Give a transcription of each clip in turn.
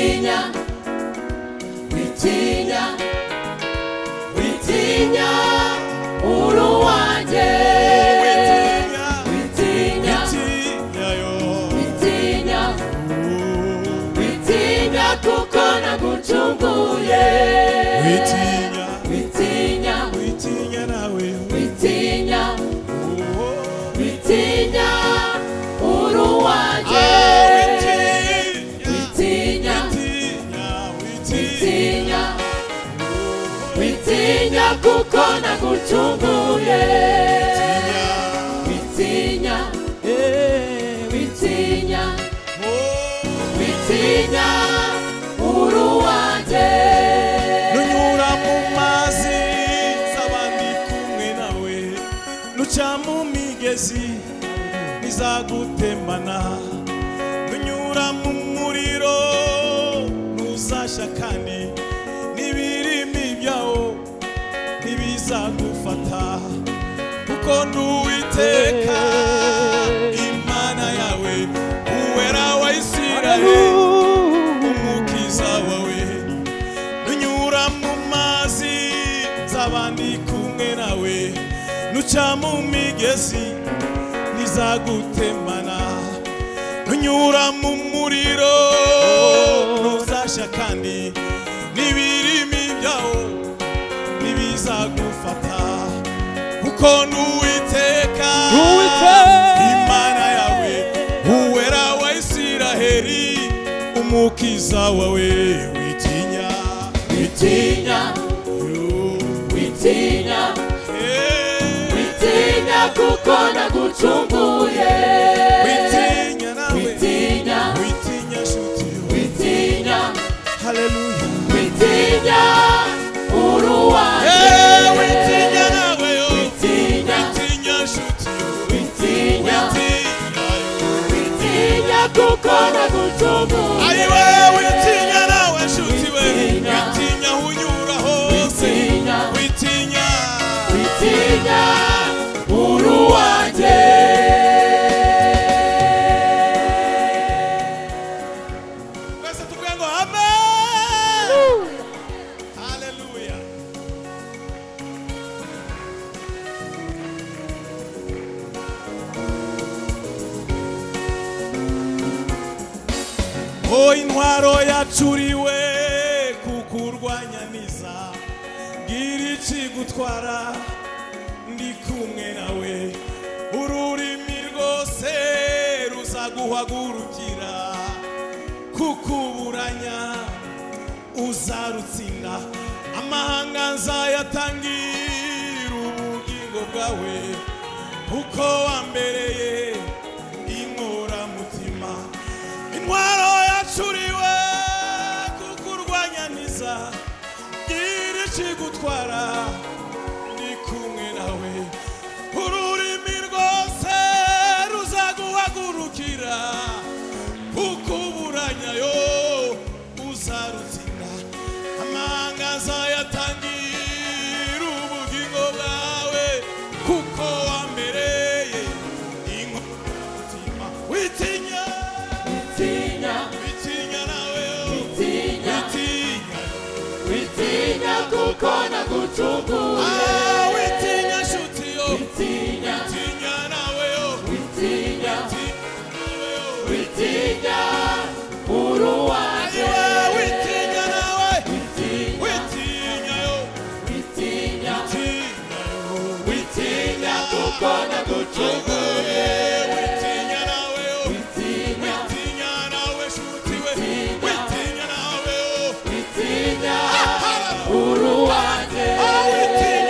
witinya, witinya, witinya, uruwanjye. Witinya, witinya, witinya, kuko nagucunguye. Witinya, Witinya, witinya nawe. witinya, witinya, uruwanjye. Witinya, witinya, witinya, kuko nagucunguye. Witinya, witinya, witinya, uruwanjye. Nunyura mu mazi z'abandi kumwe nawe, nuca mu migezi nizagutembana. Nunyura mu muriro ntuzasha, kandi n'ibirimi byawo ntibizagufata, kuko ndi Uwiteka Imana yawe, Uwera wa Isiraheli, umukiza wawe. Nunyura mu mazi z'abandi kumwe nawe, nuca mu migezi nizagutembana. Nunyura mu muriro ntuzasha, kandi n'ibirimi byawo ntibizagufata, kuko ndi Uwiteka Imana yawe, Uwera wa Isiraheli, umukiza wawe. Witinya, Witinya, witinya, witinya, kuko nagucunguye. witinya nawe. Witinya, Witinya shuti yo. witinya, Hallelujah. witinya, uruwanjye. Witinya nawe yo. Witinya, Witinya shuti yo. witinya, Witinya yo. witinya, kuko nagucunguye. Ayiwe, witinya nawe shuti we. Witinya, Witinya unyura hose. witinya, Witinya. witinya, uruwanjye. Twese tuvuge ngo amen. Hallelujah. O intwaro yacuriwe kukurwanya niza, gira ikigutwara ndi kumwe nawe. Ururimi rwose ruzaguhagurukira, kukuburanya uzarutsinda. Amahanga nzayatangira ubugingo bwawe, kuko wambereye inkoramutima. Intwaro yacuriwe kukurwanya niza, gira ikigutwara ndi kumwe nawe. Ururimi rwose ruzaguhagurukira, kukuburanya yo uzarutsinda. Amahanga nzayatangira ubugingo bwawe, kuko wambereye inkoramutima. Witinya, Witinya, witinya nawe yo. witinya, Witinya, witinya, kuko nagucunguye. witinya shuti yo. Witinya, Witinya nawe yo. witinya, Witinya nawe yo. witinya, uruwanjye. Ayiwe, witinya nawe. Witinya, Witinya yo. witinya, Witinya yo. witinya, kuko nagucunguye. Witinya nawe yo. Witinya, Witinya nawe shuti we. Witinya. Witinya nawe yo. witinya, uruwanjye. Witinya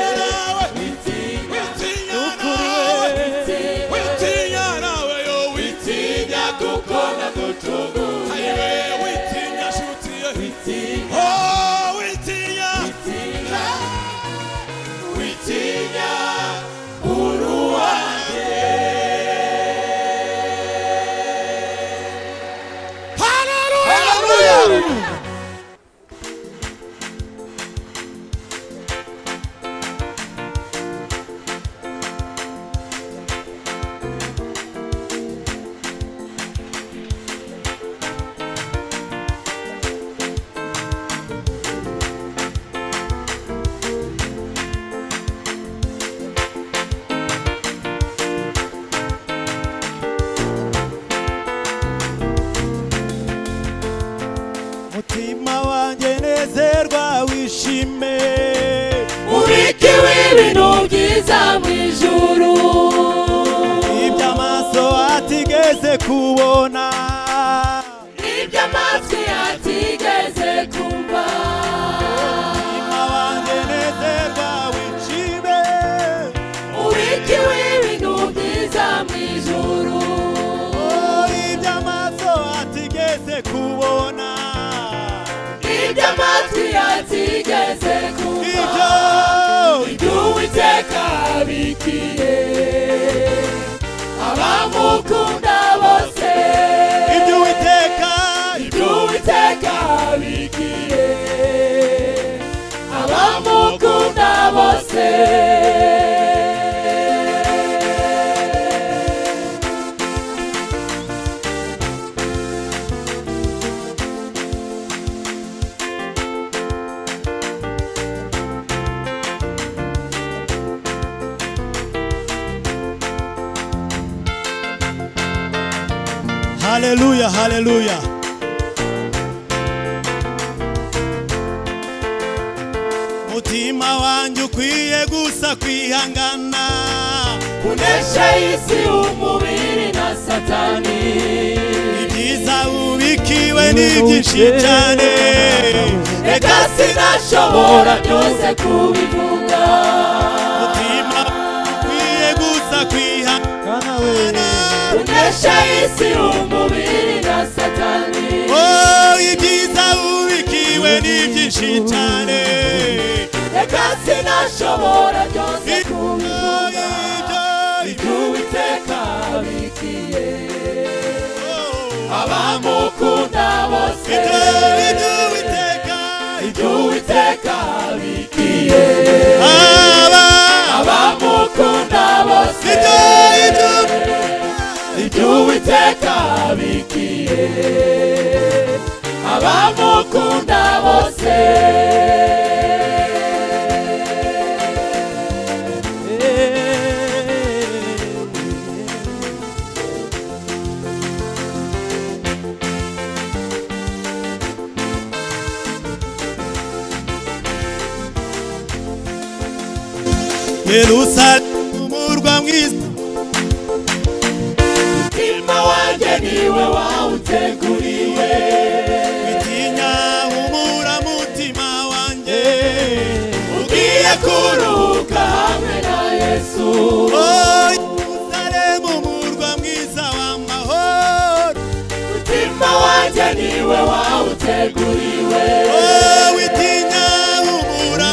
mutima wanjye nezerwa wishime ubikiwe ibintu byiza mu ijuru iby'amaso atigeze kubona iby'amatwi atigeze kumva mutima wanjye nezerwa wishime ubikiwe ibintu byiza mu ijuru iby'amaso atigeze kubona iby'amatwi atigeze kumva iby'Uwiteka abikiye abamukunda bose iby'Uwiteka abikiye abamukunda bose Haleluya, haleluya. Mutima wanjye ukwiye gusa kwihangana kunesha isi umubiri na satani ibyiza ubikiwe n'ibyinshi cyane reka sinashobora byose kubivuga mutima ukwiye gusa kwihangana kunesha isi umubiri na satani ibyiza ubikiwe n'ibyinshi cyane reka sinashobora byose kubivuga iby'Uwiteka abikiye abamukunda bose iby'Uwiteka abikiye abamukunda bose iby'Uwiteka abikiye abamukunda bose Yerusalemu umurwa mwiza mutima wanjye niwe wawuteguriwe witinya humura mutima wanjye ugiye kuruhuka hamwe na Yesu Yerusalemu umurwa mwiza w'amahoro mutima wanjye niwe wawuteguriwe witinya humura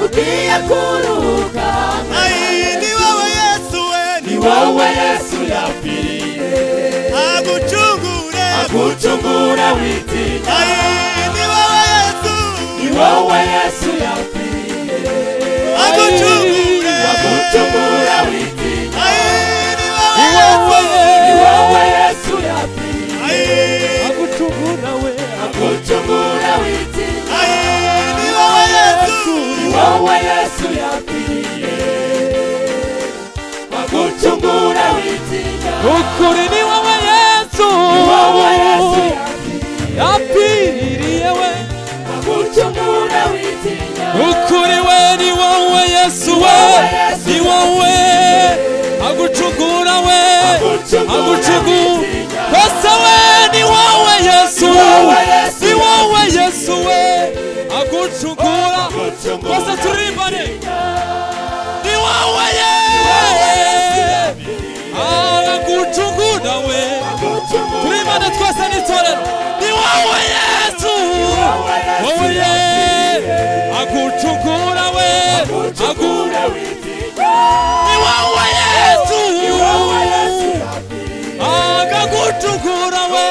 ugiye kuruhuka hamwe ni wowe Yesu we ni wowe Yesu yapfiriye agucungura witinya ni wowe Yesu ni wowe Yesu yapfiriye agucungura witinya ni wowe Yesu yapfiriye agucungura witinya ni wowe Yesu yapfiriye agucungura witinya ukuri ni wowe Yesu yapfiriye we agucungura witinya ukuri we ni wowe Yesu we ni wowe agucungura we agucungura kose we ni wowe Yesu ni wowe Yesu we agucungura kose turibane ni wowe agucungura we turibane twese n'itorero ni wowe Yesu wowe agucungura we ni wowe Yesu agagucungura we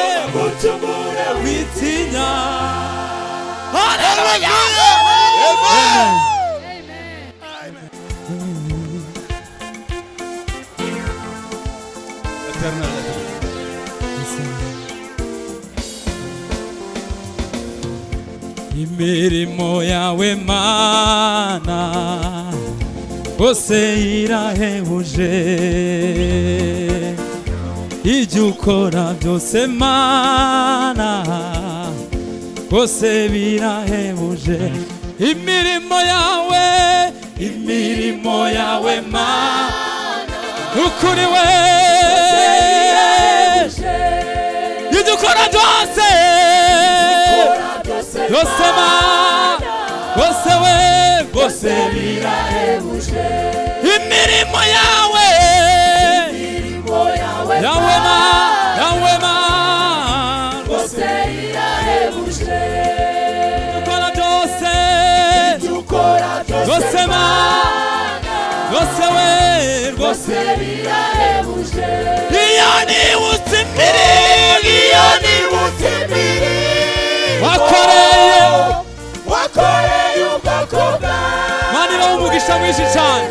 witinya haleluya imirimo yawe Mana bose irahebuje ibyo ukora byose Mana rwose birahebuje imirimo yawe Mana ukuri we ibyo ukora byose Mana rwose we rwose birahebuje imirimo yawe Mana rwose birahebuje ukora byose rwose Mana rwose we rwose birahebuje iyo nibutse imirimo wakoreye ubwoko bwawe Mana ibaha umugisha mwinshi cyane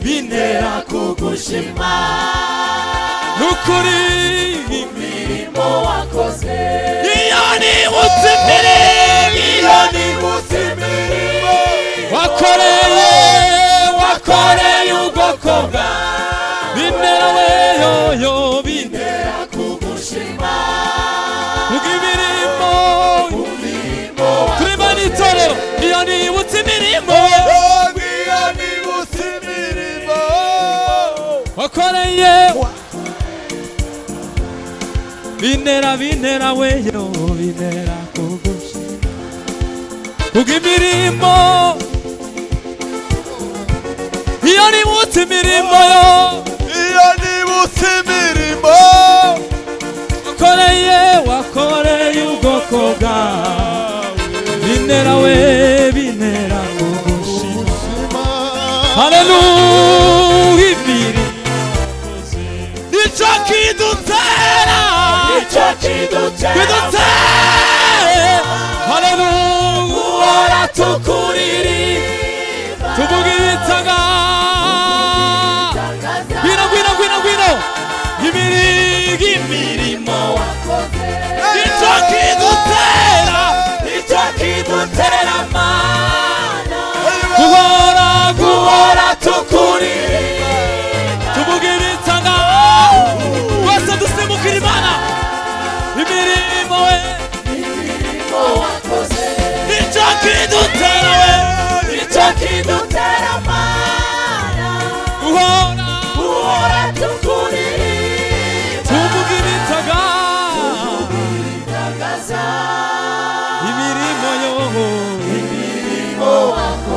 bintera kugushima nukuri imirimo wakoze iyo nibutse imirimo wakoreye ubwoko bwawe bintera weyo bintera kugushima imirimo turimo n'itorero iyo nibutse imirimo wakoreye bintera weyo bintera kugushima imirimo iyo nibutse imirimo wakoreye ubwoko bwawe bintera kugushima haleluya imirimo nicyo kidutera haleluya uhora tukuririmba tuvuga ibitaga gwino imirimo nicyo kidutera Mana guhora tukuririmba tuvuga ibitaga rwose dusimukira Imana imirimo wakoze nicyo kidutera Mana guhora tukuririmba tuvuga ibitaga imirimo wakoze